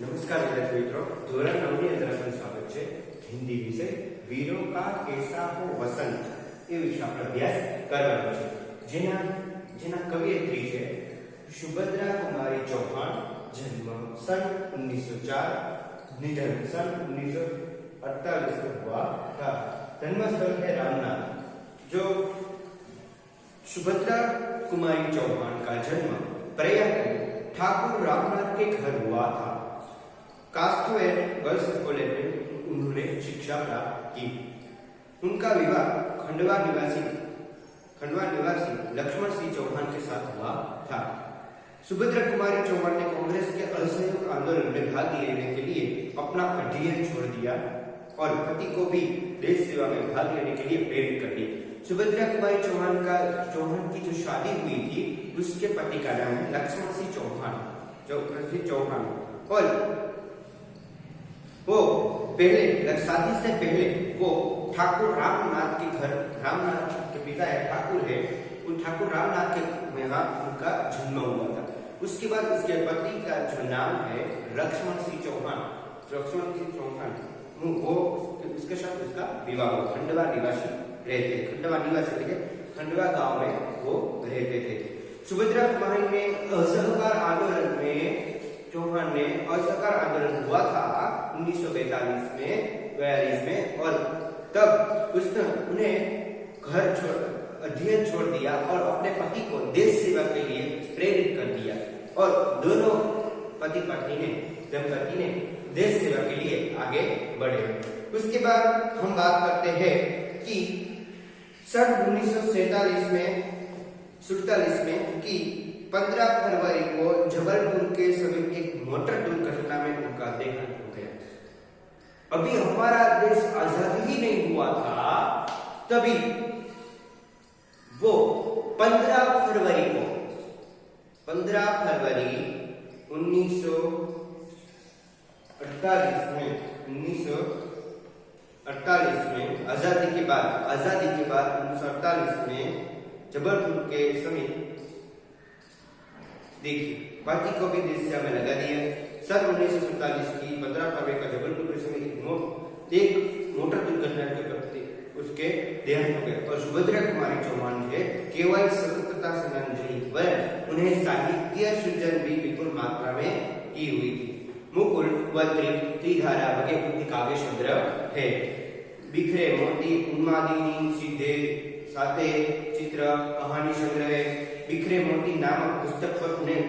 नमस्कार विद्यार्थी मित्रों, ધોરણ 9 ની અંદર આપનું સ્વાગત છે. હિન્દી વિષય વીરો કા કેસા હો વસંત એ વિશે આપણે અભ્યાસ કરવાનો છે. જેના કવિયત્રી છે સુભદ્રા કુમારી ચૌહાણ. જન્મ सन 1904, निधन सन 1948 में हुआ था. जन्म स्थल है रामनाथ. जो सुभद्रा कुमारी चौहान का जन्म प्रयाग में ठाकुर रामनाथ के घर हुआ था. कास्टवेयर गर्ल्स कॉलेज में उन्होंने शिक्षा प्राप्त की. उनका विवाह खंडवा निवासी लक्ष्मण सिंह चौहान के साथ हुआ था. सुभद्रा कुमारी चौहान ने कांग्रेस के असहयोग आंदोलन में भाग लेने के लिए अपना अध्ययन छोड़ दिया और पति को भी देश सेवा में भाग लेने के लिए प्रेरित कर दिया. सुभद्रा कुमारी चौहान की जो शादी हुई थी उसके पति का नाम है लक्ष्मण सिंह चौहान और वो शादी से पहले वो ठाकुर रामनाथ के घर, रामनाथ के पिता है ठाकुर है, उन ठाकुर रामनाथ के यहाँ उनका जन्म हुआ था. उसके बाद उसके पति का जो नाम है लक्ष्मण सिंह चौहान वो उसके साथ उसका विवाह हुआ. खंडवा निवासी रहते, खंडवा गांव में वो रहते थे. सुभद्रा कुमारी ने असहकार आंदोलन में चौहान ने असहकार आंदोलन हुआ था 1942 में और तब उसने उन्हें अध्ययन छोड़ दिया और अपने पति को देश सेवा के लिए प्रेरित कर दिया और दोनों दंपति ने देश सेवा के लिए आगे बढ़े. उसके बाद हम बात करते हैं कि सन 1947 में कि 15 फरवरी को जबलपुर के समीप एक मोटर दुर्घटना में उनका देहांत हो गया. अभी हमारा देश आजाद ही नहीं हुआ था तभी वो 15 फरवरी 1948 में आजादी के बाद 1948 में जबलपुर के समीप देखिए बाकी को भी देश सेवा में लगा दिया. सन 1947 की 15 फरवरी का जबलपुर के समीप एक मोटर दुर्घटना के प्रति उसके देहांत हो गया और सुभद्रा कुमारी चौहान के केवल स्वतंत्रता सेनानी वरन उन्हें साहित्य सृजन भी विपुल मात्रा में की हुई थी. मुकुल वज्र त्रिधारा वगैरह उनके काव्य संग्रह है. बिखरे मोती उन्मादिनी सीधे साथे चित्र कहानी संग्रह बिखरे मोती नामक पुस्तक पर उन्हें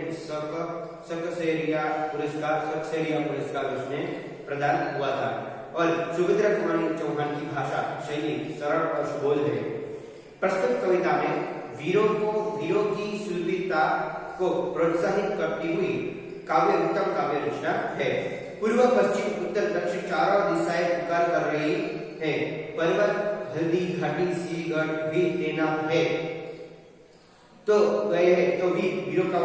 सक्सेरिया पुरस्कार उसने प्रदान हुआ था. और सुभद्रा कुमारी चौहान की भाषा शैली सरल और सुबोध है. प्रस्तुत कविता में वीरों की सुलभता को प्रोत्साहित करती हुई उत्तम काव्य रचना है. पूर्व पश्चिम उत्तर दक्षिण चारों दिशाएं पुकार कर रही है. पर्वत हल्दी घाटी सीगढ़ भी तैनात है तो गए है तो वीरों का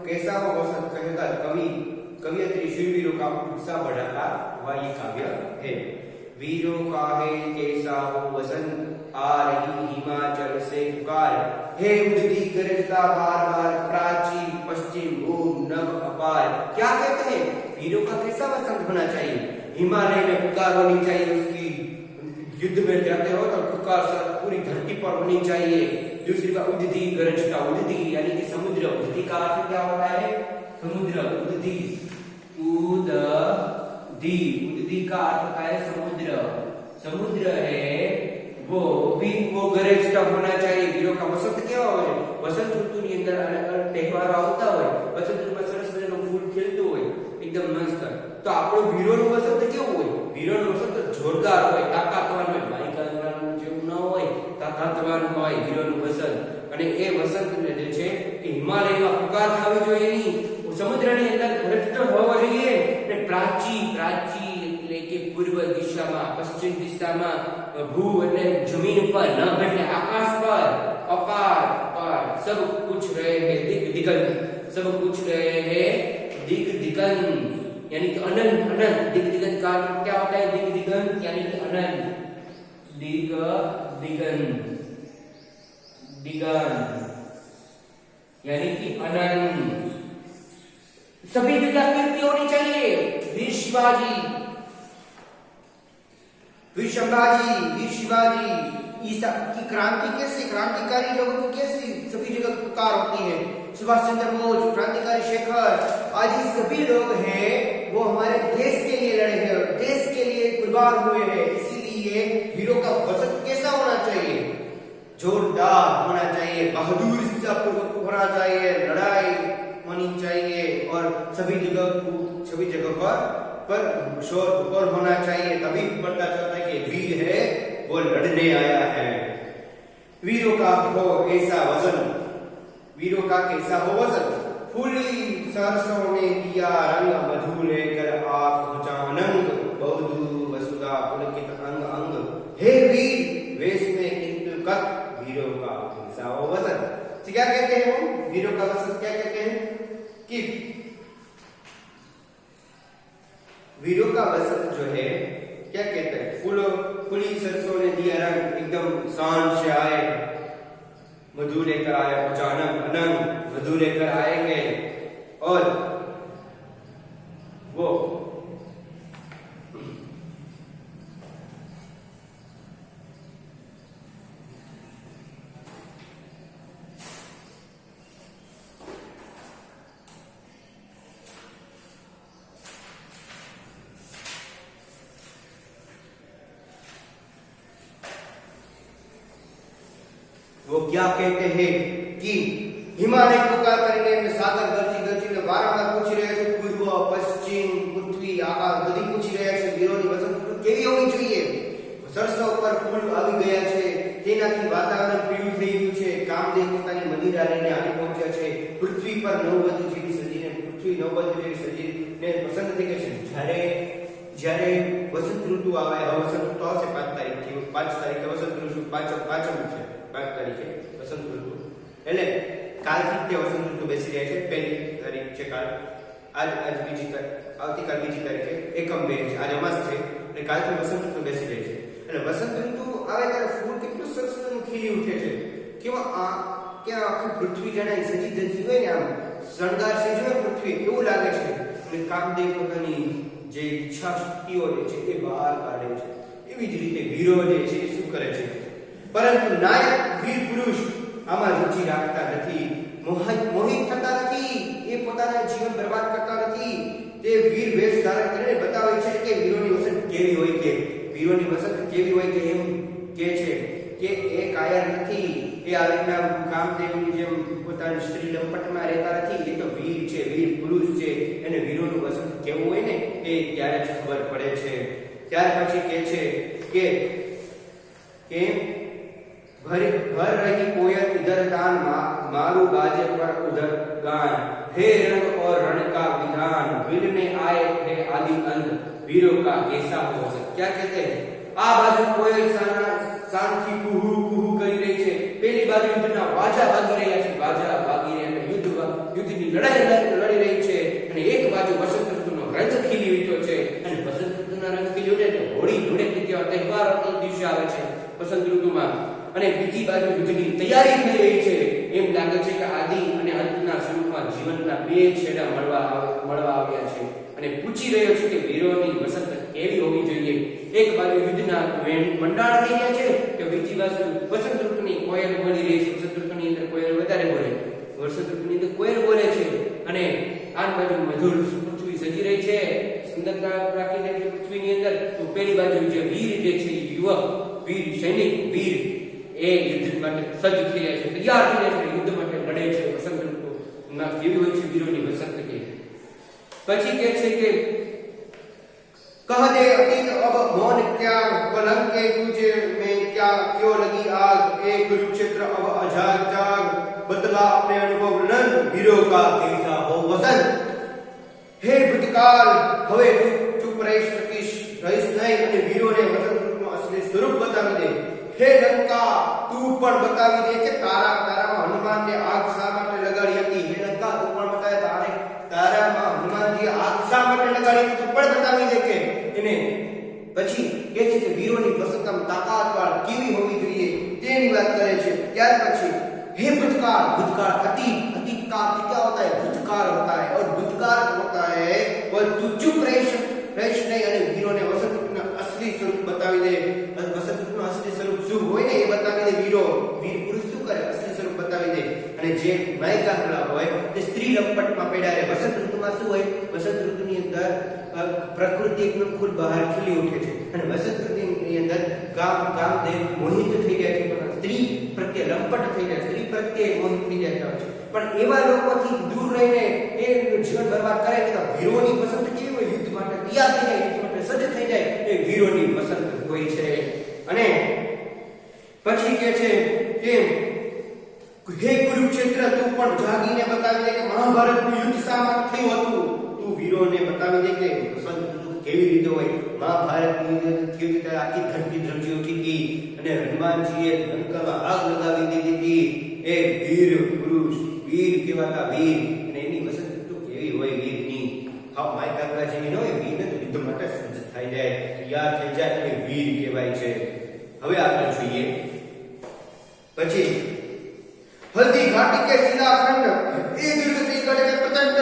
कैसा हो वसंत कहेगा कवियत्री श्री वीरों का उत्साह बढ़ाता हुआ ये काव्य है. वीरों का है कैसा हो वसंत आ रही हिमाचल से पुकार हे उठती गरजता बार बार प्राची पश्चिम भूम नभ अपार. क्या कहते हैं वीरों का कैसा वसंत होना चाहिए? हिमालय में पुकार होनी चाहिए उसकी. युद्ध में जाते हो तो पुकार पूरी धरती पर होनी चाहिए. दूसरी बात उदती गरजता उदती यानी कि समुद्र. उदती का अर्थ क्या होता है? समुद्र. उदती का अर्थ होता है समुद्र है वो गरजता होना चाहिए. वीरों का वसंत क्या हो? वसंत ऋतु ની અંદર તહેવાર આવતા હોય વસંત ઋતુમાં સરસ મજાનું ફૂલ ખીલતું હોય એકદમ મસ્ત. તો આપણો વીરોનું વસંત કેવું હોય? વીરોનું વસંત જોરદાર હોય, તાકાતવાન હોય. માલિકાનું જેવું ન હોય, તાકાતવાન હોય વીરોનું વસંત. અને એ વસંત જે છે એ હિમાલયમાં પુકાર થવી જોઈએ નહીં, સમુદ્રની અંદર ગરજતો હોવો જોઈએ. અને પ્રાચી એટલે કે પૂર્વ દિશામાં, પશ્ચિમ દિશામાં, ભૂ એટલે જમીન પર, નભ એટલે આકાશ પર, अपार सब कुछ रहे हैं दिग दिगंत यानी कि अनंत. दिग दिगंत का क्या होता है? दिग दिगंत यानी कि अनंत. दिगंत यानी कि अनंत. सभी जगह कीर्ति होनी चाहिए. वीर शिवाजी, वीर संभाजी, वीर शिवाजी। ईसा की क्रांति कैसे, क्रांतिकारी लोगों की कैसे सभी जगह पुकार होती है। सुभाष चंद्र बोस, क्रांतिकारी शेखर, आज ये सभी लोग हैं वो हमारे देश के लिए लड़े हैं और देश के लिए कुर्बान हुए हैं। इसीलिए वीरों का वसंत कैसा होना चाहिए, जोरदार होना चाहिए, बहादुरीपूर्वक होना चाहिए, लड़ाई होनी चाहिए और सभी जगह पर शोर गुब्बार होना चाहिए। तभी पता चलता है कि वीर है वो लड़ने आया है। वीरों का हो ऐसा वजन, वीरों का कैसा हो वजन। फूली सरसों ने दिया रंग, मधु लेकर आप अचानक, बहुधु वसुधा पुलकित अंग अंग। हे वीर वेश में किंतु कत, वीरों का कैसा हो वजन। तो क्या कहते हैं हम, वीरों का वजन क्या कहते हैं कि वीरों का वसंत जो है क्या कहते हैं, फूली सरसों ने दिया रंग, एकदम शान से आए, मधु लेकर आए, अचानक अनंग मधु लेकर आएंगे और वो क्या कहते हैं कि हिमालय पुकार કરીને સાગર ગરજીને વારંવાર પૂછી રહ્યા છે, પૂર્વ પશ્ચિમ પૃથ્વી આકાશ બધી પૂછી રહ્યા છે વીરોની વસંત ઋતુ કેવી હોવી જોઈએ। સરસો પર ફૂલ આવી ગયા છે, તેનાથી વાતાવરણ પીળું થઈ ગયું છે, કામદેવ પોતાની મંદિરા લઈને આવી પહોંચ્યા છે, પૃથ્વી પર નવવધુ જેવી સજીને પસંદ થઈ ગઈ છે। જ્યારે વસંત ઋતુ આવે, વસંત ઋતુ આવશે 5 તારીખે વસંત ઋતુ પાંચમ છે, 5 તારીખે વસંત ઋતુ, એટલે કાલથી તે વસંત ઋતુ બેસી જાય છે। પહેલી તારીખ છે કાલ, આજ બીજી તારીખ, આવતીકાલ બીજી તારીખે એકમ બે છે, આજે અમાસ છે, એટલે કાલથી વસંત ઋતુ બેસી જાય છે। એટલે વસંત ઋતુ આવે ત્યારે ફૂલ કેટલું સરસ ખીલી ઉઠે છે, કેવા કે આખી પૃથ્વી જાણે સજી ધજી હોય ને, આમ શણગાર છે જો પૃથ્વી એવું લાગે છે। અને કામદેવ પોતાની જે ઈચ્છા શક્તિઓ છે એ બહાર કાઢે છે। એવી જ રીતે વીરો જે છે એ શું કરે છે, પરંતુ નાયક વીર પુરુષ આમાં રુચિ રાખતા નથી, મોહિત થતા નથી, એ પોતાના જીવન બરબાદ કરતા નથી। તે વીર વેશ ધારણ કરીને બતાવે છે કે વીરોની વસંત કેવી હોય, કે વીરોની વસંત કેવી હોય, કે એમ કે છે કે એ કાયર નથી, એ આ રીતના કામદેવની જેમ પોતાની સ્ત્રી લંપટમાં રહેતા નથી, એ તો વીર છે, વીર પુરુષ છે, એને વીરોનું વસંત કેવું હોય ને એ ત્યારે જ ખબર પડે છે। ત્યાર પછી કે છે કે भर रही कोयल इधर दान, मारू बाजे पर उधर गान, हे रंग और रण का विधान, मिलने आए थे आदि अंत, वीरों का कैसा हो वसंत। क्या कहते हैं, आ बाजू कोयल शांति कुहू कुहू કરી રહી છે, પેલી બાજુ યુદ્ધના વાજા વાગી રહ્યા છે, વાજા વાગી રહ્યા યુદ્ધની લડાઈ લડી રહી છે, અને એક બાજુ વસંત ઋતુનો રંગ ખીલી ઉઠ્યો છે, અને વસંત ઋતુના રંગ ખીલી ઉઠે એટલે હોળી ધૂળેટી જેવા તહેવારોનો દિવસ આવે છે વસંત ઋતુમાં, અને બીજી બાજુ યુદ્ધની તૈયારી થઈ રહી છે। એમ લાગે છે કે આદિ અને અંતના સ્વરૂપમાં જીવનના બે છેડા મળવા આવ્યા છે, અને પૂછી રહ્યો છે કે વીરોની વસંત કેવી હોવી જોઈએ। એક બાજુ યુદ્ધના મંડાણ થઈ રહ્યા છે, કે બીજી બાજુ વસંત ઋતુની કોયલ બોલી રહી છે। વસંત ઋતુની અંદર કોયલ વધારે બોલે, વસંત ઋતુની અંદર કોયલ બોલે છે, અને આ બાજુ મધુર પૃથ્વી સજી રહી છે, સુંદરતા રાખી રહી છે પૃથ્વીની અંદર। તો પેલી બાજુ જે વીર જે છે, યુવક વીર સૈનિક વીર એ યુદ્ધ માટે સજ્જ થઈ રહ્યા છે, તૈયાર થઈ રહ્યા છે, યુદ્ધ માટે લડે છે। વસંત ઋતુમાં કેવી હોય છે વીરોની વસંત કે પછી કે છે કે कह दे अतीत अब मौन त्याग, पलंग के तुझे में क्या क्यों लगी आग, एक कुरुक्षेत्र अब अजाग जाग, बदला अपने अनुभव नंद, वीरों का कैसा हो वसंत। हे भूतकाल હવે ચૂપ રહીશ નહીં, અને વીરોને વસંત ઋતુનું અસલી સ્વરૂપ બતાવી દે। હે લંકા તું પણ બતાવી દે કે તારામાં હનુમાનને આગ શા માટે લગાડી હતી। હે લંકા તું પણ બતાવે તારામાં હનુમાનજી આગ શા માટે લગાડી હતી, તું પણ બતાવી દે કે એને। પછી કે છે કે વીરોની વસંતમ તાકાતવાળ કેવી હોવી જોઈએ તેની વાત કરે છે। ત્યાર પછી हे भूतकाल अतीत का क्या होता है, भूतकाल होता है, और भूतकाल होता है और तू चुप रह રહીશ નહીં અને વીરોને વસંત ઋતુના અસલી સ્વરૂપ બતાવી દે. વસંત ઋતુનું અસલી સ્વરૂપ શું હોય ને એ બતાવી દે. વીર પુરુષ શું કરે? અસલી સ્વરૂપ બતાવી દે. અને જે નાયિકા હોય તે સ્ત્રી લંપટમાં પડ્યા રહે. વસંત ઋતુમાં શું હોય? વસંત ઋતુની અંદર પ્રકૃતિ એકદમ ફૂલ બહાર ખીલી ઉઠે છે અને વસંત ઋતુની અંદર કામદેવ મોહિત થઈ જાય છે, પણ સ્ત્રી પ્રત્યે લંપટ થઈ જાય, સ્ત્રી પ્રત્યે મોહિત થઈ જાય છે. પણ એવા લોકોથી દૂર રહીને એ જીવન બરબાદ કરે કે વીરોની વસંત કેવી હોય? યુદ્ધ માટે તૈયાર થઈ જાય, યુદ્ધ માટે સજ્જ થઈ જાય, એ વીરોની વસંત હોય છે. અને પછી કે છે કે હે કુરુક્ષેત્ર, તું પણ જાગીને બતાવી દે કે મહાભારતનું યુદ્ધ શા માટે થયું હતું. તું વીરોને બતાવી દે કે વસંત ઋતુ કેવી રીતે હોય. મહાભારતનું યુદ્ધ થયું ત્યારે આખી ધરતી ધ્રુજી ઉઠી હતી અને હનુમાનજીએ લંકામાં આગ લગાવી દીધી હતી. એ વીર પુરુષ, વીર કહેવાતા વીર, અને એની વસંત ઋતુ કેવી હોય વીરની. હા, માય કાકા જેવી ન હોય, વીર યુદ્ધ માટે સજ્જ થઈ જાય, તૈયાર થઈ જાય, એ વીર કહેવાય છે. હવે આપણે જોઈએ પછી हल्दी घाटी के शिलाखंड, ए दीर्घ श्रीगढ़ के प्रचंड,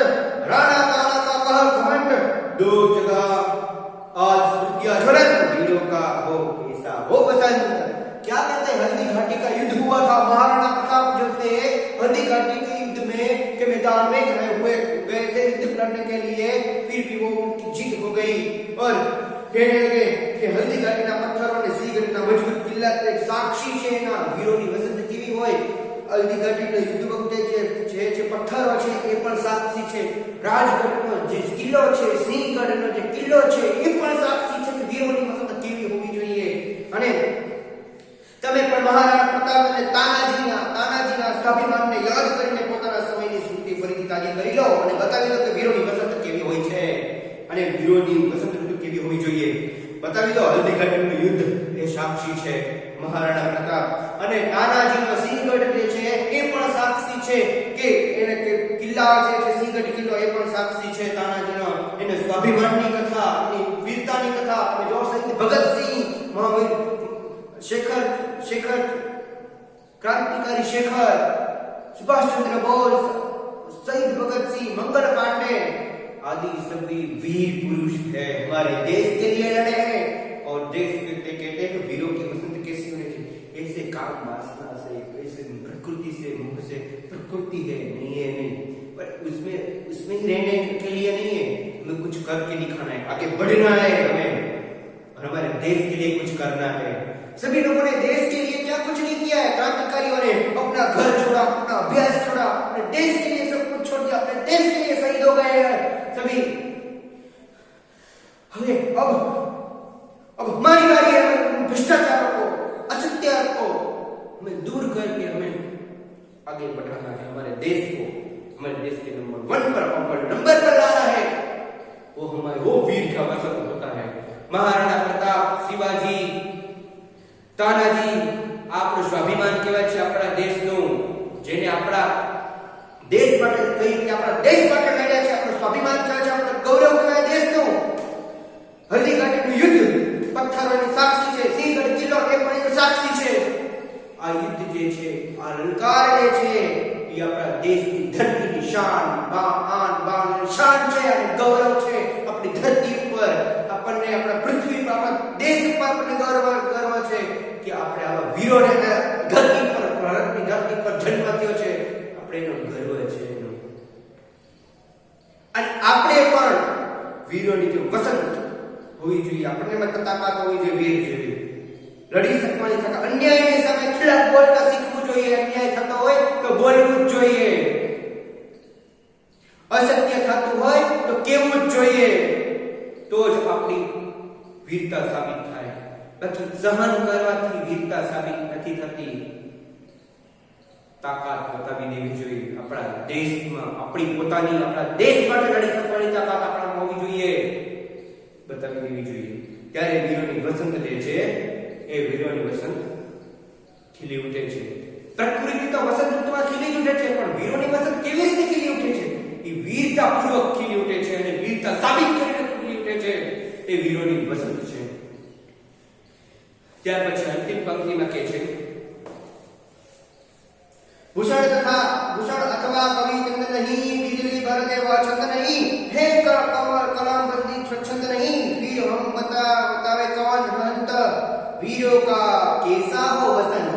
राणा तारा का कहर घमंड, दो जगह आज स्मृतियां ज्वलंत, वीरों का हो कैसा हो बसंत. क्या कहते हैं? हल्दी घाटी का युद्ध हुआ था. महाराणा प्रताप जो थे हल्दी घाटी के युद्ध में के मैदान में गए थे युद्ध लड़ने के लिए, फिर भी वो उनकी जीत हो गई और कहने लगे कि हल्दी घाटी ना पत्थरों ने श्रीगढ़ ना मजबूत किल्ला एक साक्षी છે ના વીરોની વસંત કેવી હોય. હલ્દી ઘાટીનો યુદ્ધ વખતે જે પથ્થરો છે એ પણ સાક્ષી છે. રાજગઢનો જે કિલ્લો છે, સિંહગઢનો જે કિલ્લો છે એ પણ સાક્ષી છે કે વીરોની વસંત કેવી હોવી જોઈએ. અને તમે પણ મહારાણા પ્રતાપ અને તાનાજીના સ્વાભિમાનને યાદ કરીને પોતાના સમયની સ્મૃતિ ફરીથી તાજી કરી લો અને બતાવી દો કે વીરોની વસંત કેવી હોય છે અને વીરોની વસંત ઋતુ કેવી હોવી જોઈએ. બતાવી દો. હલ્દી ઘાટીનું યુદ્ધ એ સાક્ષી છે, મહારાણા પ્રતાપ. અને તાનાજીનો સિંહગઢ જે છે એ પણ સાક્ષી છે કે એને કે કિલ્લા જે છે સિંહગઢ કિલ્લો એ પણ સાક્ષી છે તાનાજીનો. એને સ્વાભિમાનની કથા, એની વીરતાની કથા અને જો સૈનિક ભગતસિંહ, મહાવીર શેખર ક્રાંતિકારી શેખર, सुभाषचंद्र बोस, शहीद भगत सिंह, मंगल पांडे आदि सभी वीर पुरुष है, हमारे देश के लिए लड़े हैं. और देश कहते हैं कि वीरों की वसंत कैसी होनी चाहिए? ऐसे काम वासना से, ऐसे प्रकृति से, मुख से. प्रकृति है नहीं है नहीं, पर उसमें ही रहने के लिए नहीं है, हमें कुछ करके दिखाना है, आगे बढ़ना है हमें, और हमारे देश के लिए कुछ करना है. सभी लोगों ने देश के लिए क्या कुछ नहीं किया है. क्रांतिकारियों ने अपना घर छोड़ा, अपना अभ्यास छोड़ा, अपने देश के लिए सब कुछ छोड़ दिया, अपने देश के लिए शहीद हो गए हैं सभी. अब हमारी बारी है भ्रष्टाचार को, असत्य को हमें दूर करके हमें आगे बढ़ाना है. हमारे देश को, हमारे देश के नंबर 1 पर नंबर पर लाना है. वो वीर का वसंत होता है. महाराणा प्रताप, शिवाजी, તાનાજી આપણું સ્વાભિમાન કહેવાય છે આપણા દેશનું, જેને આપણા દેશ માટે કઈ કે આપણા દેશ માટે લડ્યા છે, આપણું સ્વાભિમાન કહેવાય છે, આપણું ગૌરવ કહેવાય દેશનું. હલ્દી ઘાટીનું યુદ્ધ પથ્થરોની સાક્ષી છે, સિંહગઢ કિલ્લો એ પણ એક સાક્ષી છે. આ યુદ્ધ જે છે, આ લલકાર જે છે એ આપણા દેશની ધરતીની શાન, શાન છે અને ગૌરવ છે. આપણી ધરતી ઉપર આપણને, આપણા પૃથ્વી પર, આપણા દેશ ઉપર આપણને ગર્વ છે કે આપણે આવા વીરોને ધરતી પર, ભારતની ધરતી પર જન્મ થયો છે, આપણે એનો ગર્વ છે એનો. અને આપણે પણ વીરોની જે વસંત હોવી જોઈએ, આપણને એમાં તાકાત હોવી જોઈએ વીર જેવી, લડી શકવાની તાકાત. અન્યાયની સામે ખિલાફ બોલતા શીખવું જોઈએ. અન્યાય થતો હોય તો બોલવું જ જોઈએ, અસત્ય થતું હોય તો કહેવું જ જોઈએ, તો જ આપણી વીરતા સાબિત થાય. બાકી સહન કરવાથી વીરતા સાબિત નથી થતી. તાકાત બતાવી દેવી જોઈએ આપણા દેશમાં, આપણી પોતાની, આપણા દેશ માટે લડી શકવાની તાકાત આપણામાં હોવી જોઈએ, બતાવી દેવી જોઈએ. ત્યારે વીરોની વસંત જે છે એ વીરોની વસંત ખીલી ઉઠે છે. પ્રકૃતિ તો વસંત ઋતુમાં ખીલી ઉઠે છે, પણ વીરોની વસંત કેવી રીતે ખીલી ઉઠે છે? એ વીરતા પૂર્વક ખીલી ઉઠે છે અને વીરતા સાબિત કરીને ખીલી ઉઠે છે. એ વીરોની વસંત છે. ત્યાર પછી અંતિમ પંક્તિમાં કહે છે, ભૂષણ અથવા કવિ ચંદ નહીં, बिजली भर दे वह छंद नहीं, है कलम बंदी छंद नहीं, का कैसा हो वसंत।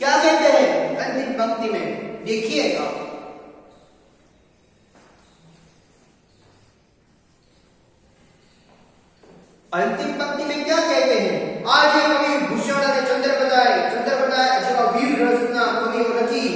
क्या कहते हैं अंतिम पंक्ति में, देखिएगा। अंतिम पंक्ति में क्या कहते हैं, आज ये कवि भूषण અને ચંદ્ર બધાય જેવા વીર રસના કવિઓ નથી।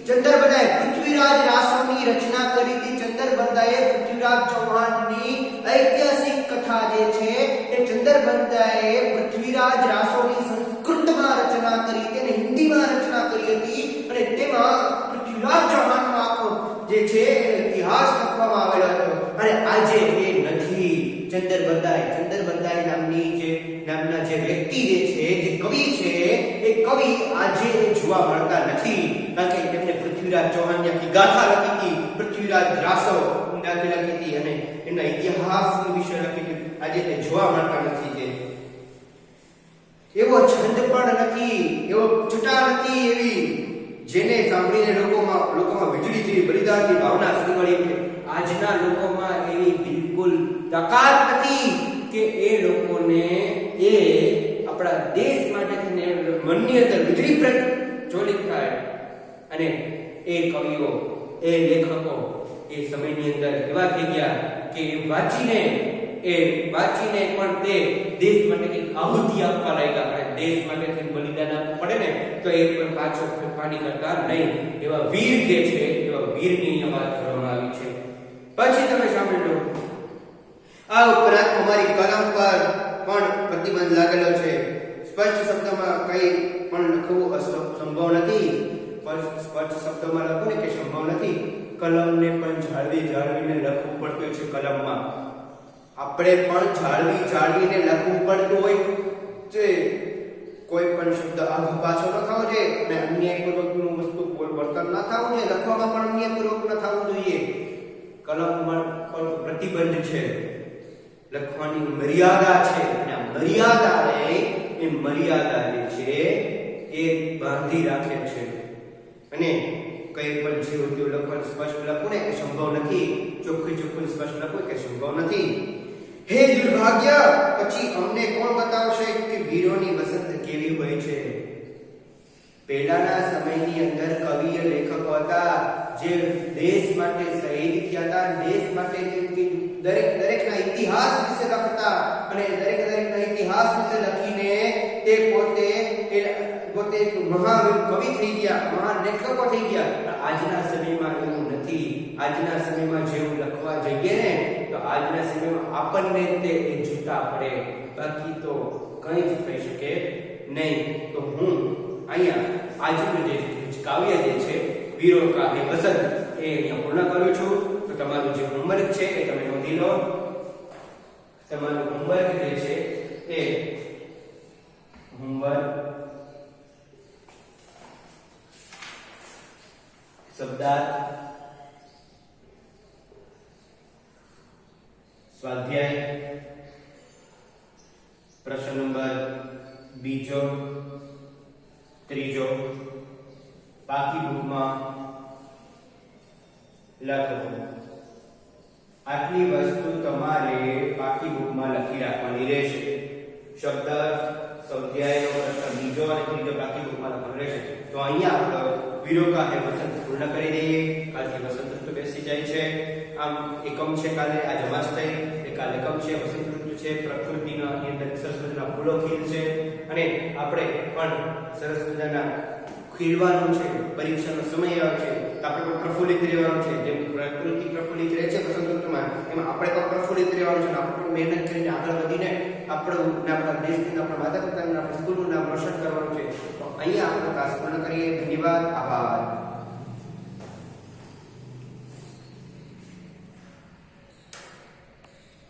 ચંદ્ર બધાય પૃથ્વીરાજ રાસોની રચના કરી હતી। ચંદ્ર બધાએ પૃથ્વીરાજ ચૌહાણની ઐતિહાસિક કથા જે છે એ ચંદ્ર બધાએ પૃથ્વીરાજ રાસોની સંસ્કૃતમાં રચના કરી હતી અને હિન્દીમાં રચના કરી હતી અને તેમાં પૃથ્વીરાજ ચૌહાણનો આખો જે છે એનો ઇતિહાસ લખવામાં આવેલો હતો અને આજે એ નથી। ચંદ્ર બધાય નામના જે વ્યક્તિ જે છે, જે કવિ છે, એ કવિ આજે જોવા મળતા નથી કારણ કે તેમને પૃથ્વીરાજ ચૌહાણની આખી ગાથા લખી હતી, પૃથ્વીરાજ રાસો લખી હતી અને એના ઇતિહાસ વિશે લખી હતી। આજે તે જોવા મળતા નથી। જે એવો છંદ પણ નથી, એવો છટા નથી એવી જેને સાંભળીને લોકોમાં વીજળી જેવી બલિદાનની ભાવના સળવળી ઉઠે। આજના લોકોમાં એવી બિલકુલ તાકાત નથી કે એ લોકોને એ આપણા દેશ માટે મનની અંદર વીજળી પ્રજ્વલિત થાય અને એ કવિઓ, એ લેખકો એ સમયની અંદર એવા થઈ ગયા કે વાંચીને પણ તે દેશ માટે કંઈક આહુતિ આપવા લાગ્યા। આપણે દેશ માટે કંઈક બલિદાન આપવું પડે ને તો એ પણ પાછો પાણી કરતા નહીં। એવા વીર જે છે, એવા વીરની વાત કરવામાં આવી છે। પછી તમે સાંભળી લો, આ ઉપરાંત અમારી કલમ પર પણ પ્રતિબંધ લાગેલો છે। સ્પષ્ટ શબ્દમાં કંઈ પણ લખવું સંભવ નથી। સ્પષ્ટ શબ્દમાં લખો ને કે સંભવ નથી। કલમને પણ જાળવીને લખવું પડતું છે। કલમમાં આપણે પણ જાળવીને લખવું પડતું હોય છે। કોઈ પણ શબ્દ આગો પાછો ન થવો જોઈએ અને અન્યાયપૂર્વકનું વસ્તુ વર્તન ન થવું જોઈએ। લખવામાં પણ અન્યાયપૂર્વક ન થવું જોઈએ। કલમમાં પણ પ્રતિબંધ છે, લખવાની મર્યાદા છે અને આ મર્યાદા જે છે એ બાંધી રાખે છે અને કંઈ પણ જે ઉદ્યોગ લખવાનું સ્પષ્ટ લખવું ને એ સંભવ નથી। ચોખ્ખું સ્પષ્ટ લખવું કે સંભવ નથી। હે દુર્ભાગ્ય, પછી અમને કોણ બતાવશે કે વીરોની વસંત કેવી હોય છે। પહેલાના સમયની અંદર કવિ લેખકો હતા જે દેશ માટે શહીદ થયા હતા, દેશ માટે દરેકના ઇતિહાસ વિશે લખતા અને દરેકના ઇતિહાસ વિશે લખીને તે પોતે એક મહાન કવિ થઈ ગયા, મહાન લેખકો થઈ ગયા। આજના સમયમાં એવું નથી। આજના સમયમાં જેવું લખવા જઈએ ને તો આજના સમયમાં આપણને તે જૂતા પડે, બાકી તો કંઈ જ થઈ શકે નહીં। તો હું અહીંયા આજનું જે કાવ્ય જે છે વીરો કા હે વસંત એ અહીંયા પૂર્ણ કરું છું। તો તમારું જે હોમવર્ક છે એ તમે નોંધી લો। તમારું હોમવર્ક જે છે એ હોમવર્ક શબ્દાર્થ, સ્વાધ્યાય, પ્રશ્ન નંબર 2, 3 બાકી બુકમાં લખો। આટલી વસ્તુ તમારે બાકી બુકમાં લખી રાખવાની રહેશે। શબ્દ, સ્વાધ્યાયનો પ્રશ્ન 2 અને 3 બાકી બુકમાં લખવાનું રહેશે। તો અહીંયા આપણે વીરો કા હે વસંત પૂર્ણ કરી દઈએ। કાલથી વસંત ઋતુ બેસી જાય છે। આમ એકમ છે કાલે, આજ અમાસ થઈ, કાલે એકમ છે, વસંત ઋતુ છે, પ્રકૃતિના અંદર સરસ મજાના ફૂલો ખીલશે અને આપણે પણ સરસ મજાના ખીલવાનું છે। પરીક્ષાનો સમય આવે છે તો આપણે પણ પ્રફુલ્લિત રહેવાનું છે। જેમ પ્રકૃતિ પ્રફુલ્લિત રહે છે વસંત ઋતુમાં, એમાં આપણે પણ પ્રફુલ્લિત રહેવાનું છે। આપણે પણ મહેનત કરીને આગળ વધીને આપણા દેશનું, આપણા માતા પિતાનું, આપણી સ્કૂલનું નામ રોશન કરવાનું છે। તો અહીંયા આપણે ક્લાસ પૂર્ણ કરીએ। ધન્યવાદ, આભાર।